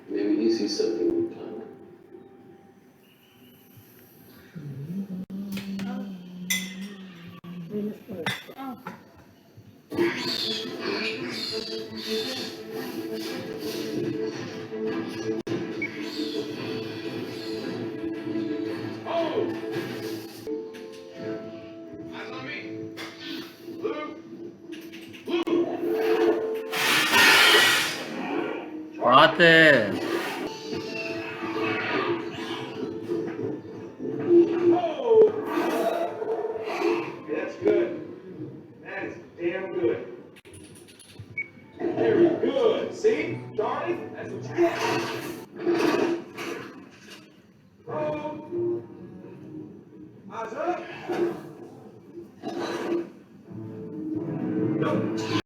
Maybe he sees something we can't. பார்த்து That's good. That is damn good. Very good. See, Charlie? That's what you get.